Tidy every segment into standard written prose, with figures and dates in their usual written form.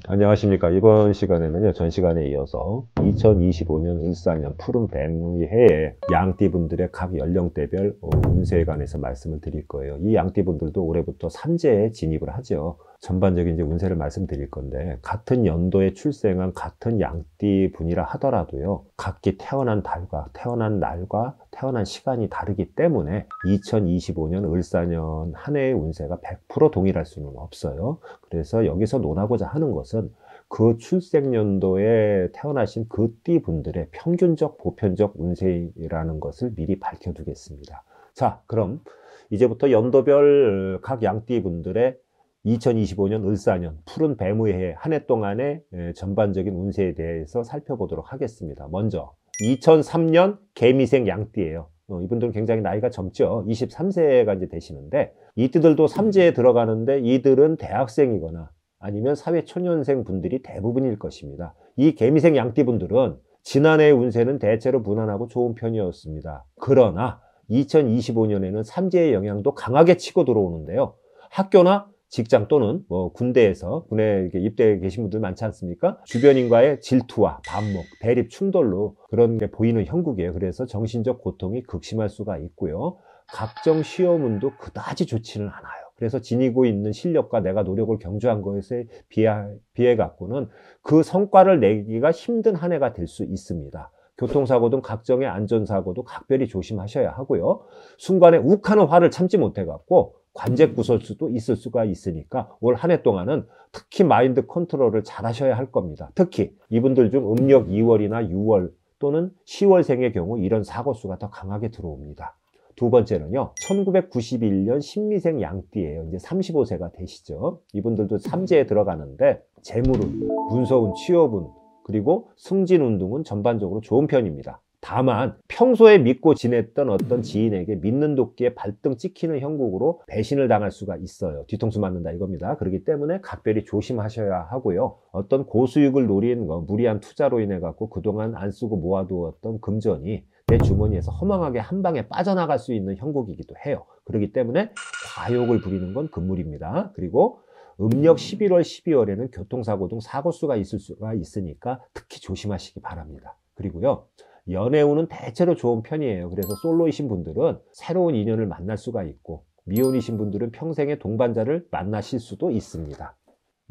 안녕하십니까. 이번 시간에는요, 전 시간에 이어서 2025년 을사년 푸른 뱀의 해에 양띠분들의 각 연령대별 운세에 관해서 말씀을 드릴 거예요. 이 양띠분들도 올해부터 삼재에 진입을 하죠. 전반적인 이제 운세를 말씀드릴 건데, 같은 연도에 출생한 같은 양띠분이라 하더라도요, 각기 태어난 달과 태어난 날과 태어난 시간이 다르기 때문에 2025년 을사년 한 해의 운세가 100% 동일할 수는 없어요. 그래서 여기서 논하고자 하는 것은 그 출생연도에 태어나신 그 띠분들의 평균적 보편적 운세라는 것을 미리 밝혀두겠습니다. 자, 그럼 이제부터 연도별 각 양띠분들의 2025년 을사년 푸른 뱀의 해 한 해 동안의 전반적인 운세에 대해서 살펴보도록 하겠습니다. 먼저 2003년 개미생 양띠예요. 이분들은 굉장히 나이가 젊죠. 23세가 이제 되시는데, 이띠들도 삼재에 들어가는데 이들은 대학생이거나 아니면 사회초년생 분들이 대부분일 것입니다. 이 개미생 양띠분들은 지난해의 운세는 대체로 무난하고 좋은 편이었습니다. 그러나 2025년에는 삼재의 영향도 강하게 치고 들어오는데요. 학교나 직장 또는 군대에서 군에 입대해 계신 분들 많지 않습니까? 주변인과의 질투와 반목, 대립, 충돌로 그런 게 보이는 형국이에요. 그래서 정신적 고통이 극심할 수가 있고요. 각종 시험운도 그다지 좋지는 않아요. 그래서 지니고 있는 실력과 내가 노력을 경주한 것에 비해 갖고는 그 성과를 내기가 힘든 한 해가 될 수 있습니다. 교통사고 등 각종의 안전사고도 각별히 조심하셔야 하고요. 순간에 욱하는 화를 참지 못해 갖고 관제 구설수도 있을 수가 있으니까 올 한 해 동안은 특히 마인드 컨트롤을 잘 하셔야 할 겁니다. 특히 이분들 중 음력 2월이나 6월 또는 10월생의 경우 이런 사고수가 더 강하게 들어옵니다. 두 번째는요, 1991년 신미생 양띠예요. 이제 35세가 되시죠. 이분들도 삼재에 들어가는데 재물운, 문서운, 취업운, 그리고 승진운 등은 전반적으로 좋은 편입니다. 다만 평소에 믿고 지냈던 어떤 지인에게 믿는 도끼에 발등 찍히는 형국으로 배신을 당할 수가 있어요. 뒤통수 맞는다 이겁니다. 그렇기 때문에 각별히 조심하셔야 하고요. 어떤 고수익을 노린 무리한 투자로 인해 갖고 그동안 안 쓰고 모아두었던 금전이 내 주머니에서 허망하게 한 방에 빠져나갈 수 있는 형국이기도 해요. 그렇기 때문에 과욕을 부리는 건 금물입니다. 그리고 음력 11월, 12월에는 교통사고 등 사고수가 있을 수가 있으니까 특히 조심하시기 바랍니다. 그리고요, 연애운은 대체로 좋은 편이에요. 그래서 솔로이신 분들은 새로운 인연을 만날 수가 있고, 미혼이신 분들은 평생의 동반자를 만나실 수도 있습니다.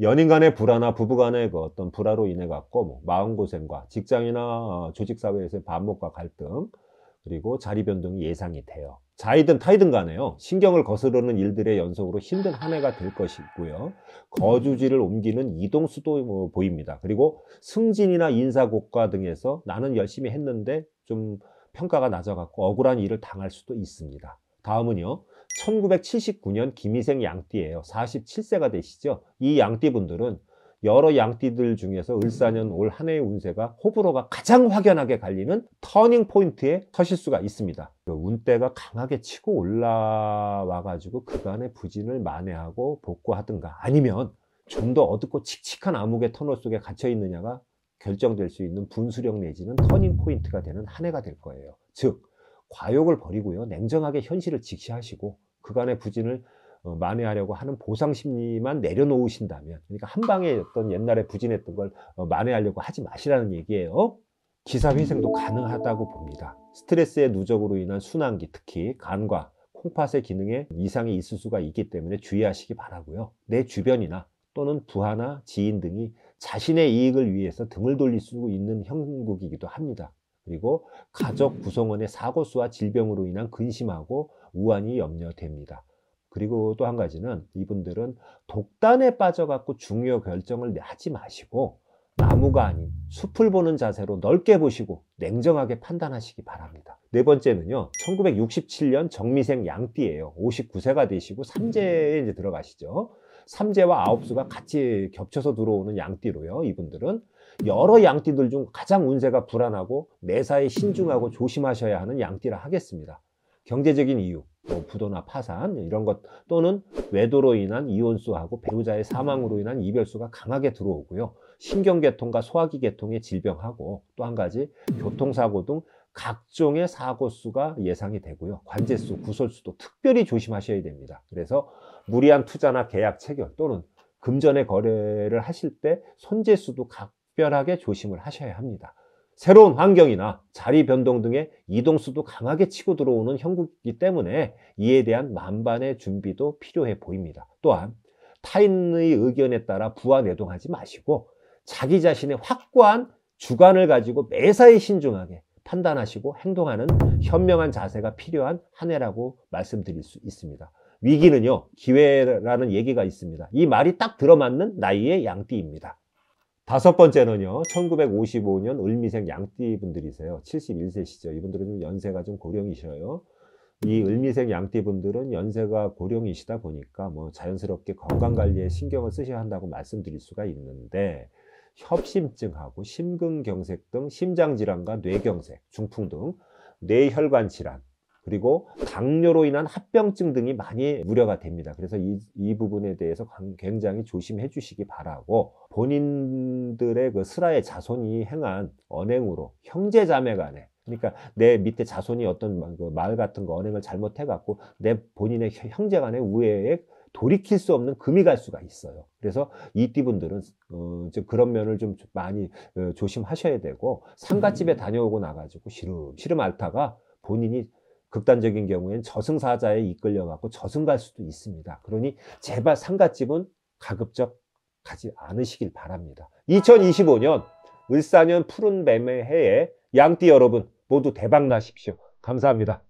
연인 간의 불화나 부부 간의 그 어떤 불화로 인해 갖고 마음고생과 직장이나 조직사회에서의 반목과 갈등, 그리고 자리 변동이 예상이 돼요. 자이든 타이든 간에요, 신경을 거스르는 일들의 연속으로 힘든 한 해가 될 것이고요. 거주지를 옮기는 이동수도 보입니다. 그리고 승진이나 인사고과 등에서 나는 열심히 했는데 좀 평가가 낮아갖고 억울한 일을 당할 수도 있습니다. 다음은요, 1979년 김희생 양띠예요. 47세가 되시죠. 이 양띠분들은 여러 양띠들 중에서 을사년 올 한 해의 운세가 호불호가 가장 확연하게 갈리는 터닝 포인트에 서실 수가 있습니다. 운대가 강하게 치고 올라와 가지고 그간의 부진을 만회하고 복구하든가, 아니면 좀 더 어둡고 칙칙한 암흑의 터널 속에 갇혀 있느냐가 결정될 수 있는 분수령 내지는 터닝 포인트가 되는 한 해가 될 거예요. 즉, 과욕을 버리고요, 냉정하게 현실을 직시하시고 그간의 부진을 만회하려고 하는 보상 심리만 내려놓으신다면, 그러니까 한 방에 어떤 옛날에 부진했던 걸 만회하려고 하지 마시라는 얘기예요. 기사회생도 가능하다고 봅니다. 스트레스의 누적으로 인한 순환기, 특히 간과 콩팥의 기능에 이상이 있을 수가 있기 때문에 주의하시기 바라고요. 내 주변이나 또는 부하나 지인 등이 자신의 이익을 위해서 등을 돌릴 수 있는 형국이기도 합니다. 그리고 가족 구성원의 사고수와 질병으로 인한 근심하고 우환이 염려됩니다. 그리고 또 한 가지는, 이분들은 독단에 빠져갖고 중요 결정을 하지 마시고 나무가 아닌 숲을 보는 자세로 넓게 보시고 냉정하게 판단하시기 바랍니다. 네 번째는요, 1967년 정미생 양띠예요. 59세가 되시고 삼재에 이제 들어가시죠. 삼재와 아홉수가 같이 겹쳐서 들어오는 양띠로요. 이분들은 여러 양띠들 중 가장 운세가 불안하고 매사에 신중하고 조심하셔야 하는 양띠라 하겠습니다. 경제적인 이유, 부도나 파산 이런 것, 또는 외도로 인한 이혼수하고 배우자의 사망으로 인한 이별수가 강하게 들어오고요. 신경계통과 소화기 계통의 질병하고 또 한 가지 교통사고 등 각종의 사고수가 예상이 되고요. 관제수, 구설수도 특별히 조심하셔야 됩니다. 그래서 무리한 투자나 계약 체결 또는 금전의 거래를 하실 때 손재수도 각별하게 조심을 하셔야 합니다. 새로운 환경이나 자리 변동 등의 이동수도 강하게 치고 들어오는 형국이기 때문에 이에 대한 만반의 준비도 필요해 보입니다. 또한 타인의 의견에 따라 부하내동하지 마시고 자기 자신의 확고한 주관을 가지고 매사에 신중하게 판단하시고 행동하는 현명한 자세가 필요한 한 해라고 말씀드릴 수 있습니다. 위기는요, 기회라는 얘기가 있습니다. 이 말이 딱 들어맞는 나이의 양띠입니다. 다섯 번째는요, 1955년 을미생 양띠 분들이세요. 71세시죠. 이분들은 좀 연세가 좀 고령이셔요. 이 을미생 양띠 분들은 연세가 고령이시다 보니까 뭐 자연스럽게 건강관리에 신경을 쓰셔야 한다고 말씀드릴 수가 있는데, 협심증하고 심근경색 등 심장질환과 뇌경색, 중풍 등 뇌혈관 질환, 그리고 당뇨로 인한 합병증 등이 많이 우려가 됩니다. 그래서 이 부분에 대해서 굉장히 조심해 주시기 바라고, 본인들의 그 슬하의 자손이 행한 언행으로 형제자매 간에, 그러니까 내 밑에 자손이 어떤 말 같은 거 언행을 잘못해 갖고 내 본인의 형제 간의 우애에 돌이킬 수 없는 금이 갈 수가 있어요. 그래서 이 띠분들은 그런 면을 좀 많이 조심하셔야 되고, 상갓집에 다녀오고 나가지고 시름 앓다가 본인이 극단적인 경우엔 저승사자에 이끌려 갖고 저승 갈 수도 있습니다. 그러니 제발 상갓집은 가급적 가지 않으시길 바랍니다. 2025년 을사년 푸른 뱀의 해에 양띠 여러분 모두 대박 나십시오. 감사합니다.